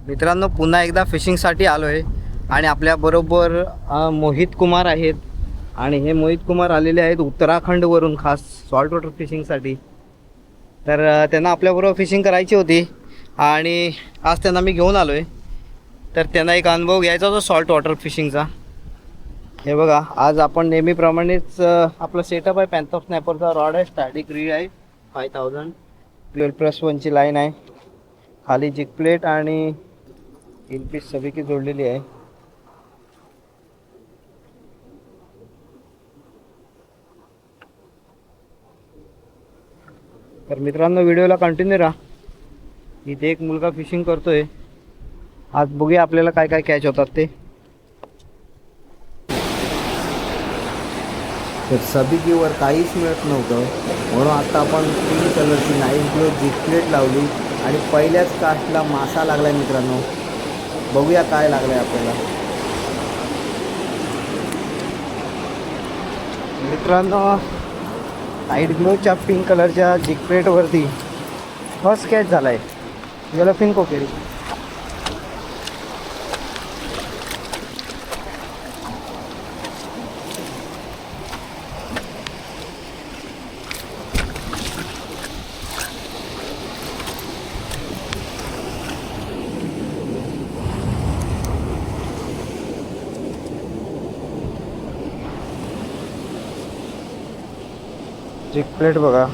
मित्रांनो, पुन्हा एकदा फिशिंगसाठी आलो आहे आणि आपल्याबरोबर मोहित कुमार आहेत. आणि हे मोहित कुमार आलेले आहेत उत्तराखंडवरून खास सॉल्ट वॉटर फिशिंगसाठी. तर त्यांना आपल्याबरोबर फिशिंग करायची होती आणि आज त्यांना मी घेऊन आलो आहे. तर त्यांना एक अनुभव घ्यायचा होता सॉल्ट वॉटर फिशिंगचा. हे बघा, आज आपण नेहमीप्रमाणेच आपला सेटअप आहे. पॅन्थर स्नॅपरचा रॉड आहे, स्टॅटिक री आहे 5000, 12+1ची लाईन आहे, खाली जिग प्लेट आणि इन पीस सभी की जोडलेली आहे. तर मित्रांनो, व्हिडिओला कंटिन्यू राहा. इथे एक मुलगा फिशिंग करतोय. आज बघूया आपल्याला काय काय कॅच होतात ते. तर सबिकीवर काहीच मिळत नव्हतं, म्हणून आता आपण पिंक कलरची 9 किलो जिग प्लेट लावली आणि पहिल्याच कास्टला मासा लागलाय. मित्रांनो, बघूया काय लागलाय आपल्याला. मित्रांनो, लाईट ग्लोच्या पिंक कलरच्या जिग प्लेटवरती फर्स्ट कॅच झाला आहे. येलोफिन कोकेरी. जिग प्लेट बघा.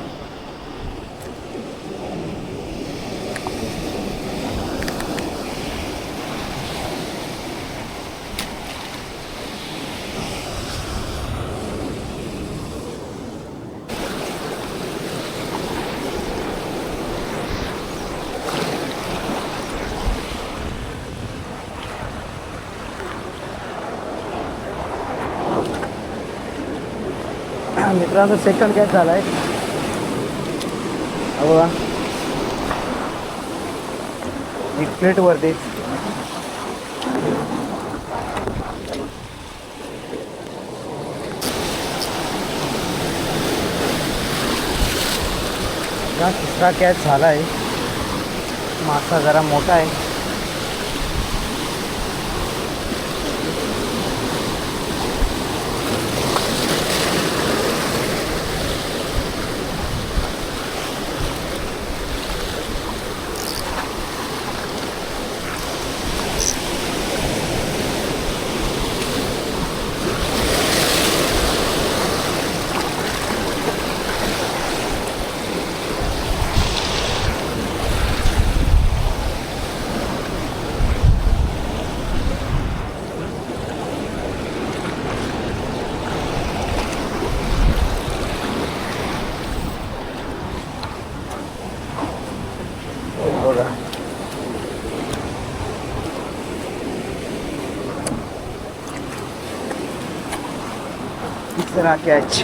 मित्रांनो, सेकंड कॅच झाला आहे. बघा, जिग प्लेटवरती तिसरा कॅच झाला आहे. मासा जरा मोठा आहे. बघा, तिसरा कॅच.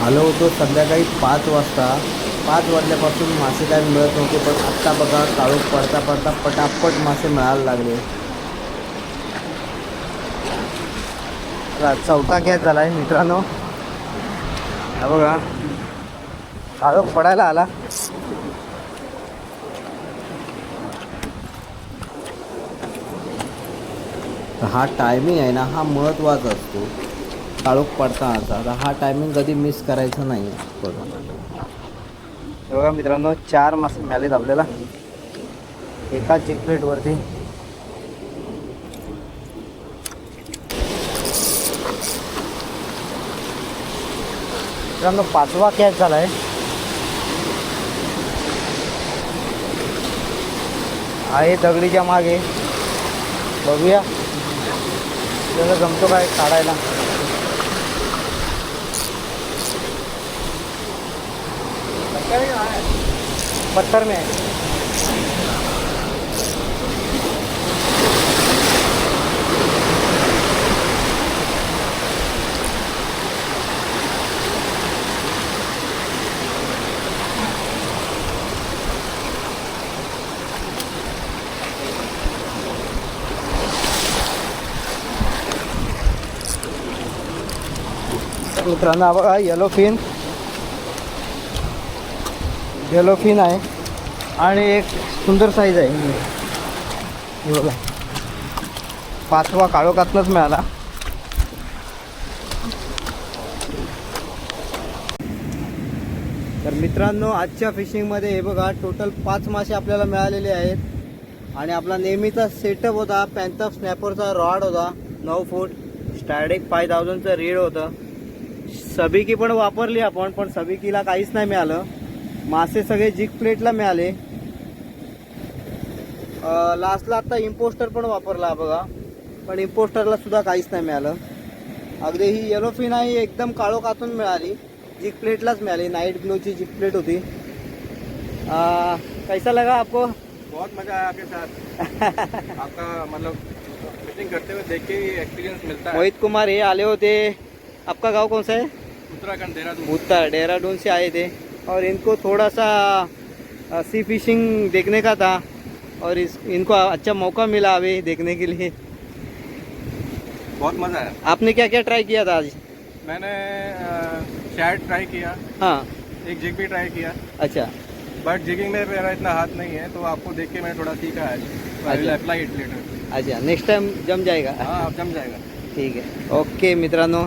आलो होतो संध्याकाळी 5 वाजता. 5 वाजल्यापासून मासे काय मिळत नव्हते, पण आत्ता बघा काळोख पडता पडता पटापट मासे मिळायला लागले. चौथा कॅच झाला आहे मित्रांनो. हा बघा, काळोख पडायला आला. हा टायमिंग आहे ना, हा महत्त्वाचा असतो. काळोख पडतानाचा हा टायमिंग कधी मिस करायचा नाही. बघा मित्रांनो, 4 मासे मिळालेत आपल्याला एका जिग प्लेटवरती. मित्रांनो, 5वा कॅच झाला आहे. आहे दगडीच्या मागे. बघूया त्याला जमतो काय काढायला. पत्थर में है. मित्रांनो हा बघा येलो फिन आहे आणि एक सुंदर साईज आहे हे बघा, 5वा काळोखातनंच मिळाला. तर मित्रांनो आजच्या फिशिंगमध्ये हे बघा टोटल 5 मासे आपल्याला मिळालेले आहेत आणि आपला नेहमीचा सेटअप होता. पॅन्थर स्नॅपरचा रॉड होता 9 फूट, स्टॅटिक 5000चं रीड होतं. सबिकी पण वापरली आपण, पण सबिकीला काहीच नाही मिळालं. मासे सगळे जिग प्लेटला मिळाले. लास्टला आता इम्पोस्टर पण वापरला बघा, पण इम्पोस्टरला सुद्धा काहीच नाही मिळालं. अगदी ही येलो फिन आहे एकदम काळोखातून मिळाली, जिग प्लेटलाच मिळाली. नाइट ग्लोची जिग प्लेट होती. कैसा लगा आपको? बहुत मजा आया आपके साथ. आपका मतलब फिशिंग करते हुए देख के एक्सपीरियंस मिलता है. मोहित कुमार ये आले होते. आपका गांव कौन सा है? उत्तराखंड, देहरादून. उत्तर देहरादून से आए थे और इनको थोड़ा सा सी फिशिंग देखने का था और इनको अच्छा मौका मिला अभी देखने के लिए. बहुत मजा आया. आपने क्या क्या ट्राई किया था आज? मैंने शैड ट्राई किया, हाँ. एक जिग भी ट्राई किया, अच्छा बट जिगिंग में मेरा इतना हाथ नहीं है, तो आपको देख के मैंने थोड़ा सीखा है. I will apply it later. अच्छा, नेक्स्ट टाइम जम जाएगा. हाँ, अब जम जाएगा. ठीक आहे. ओके मित्रांनो,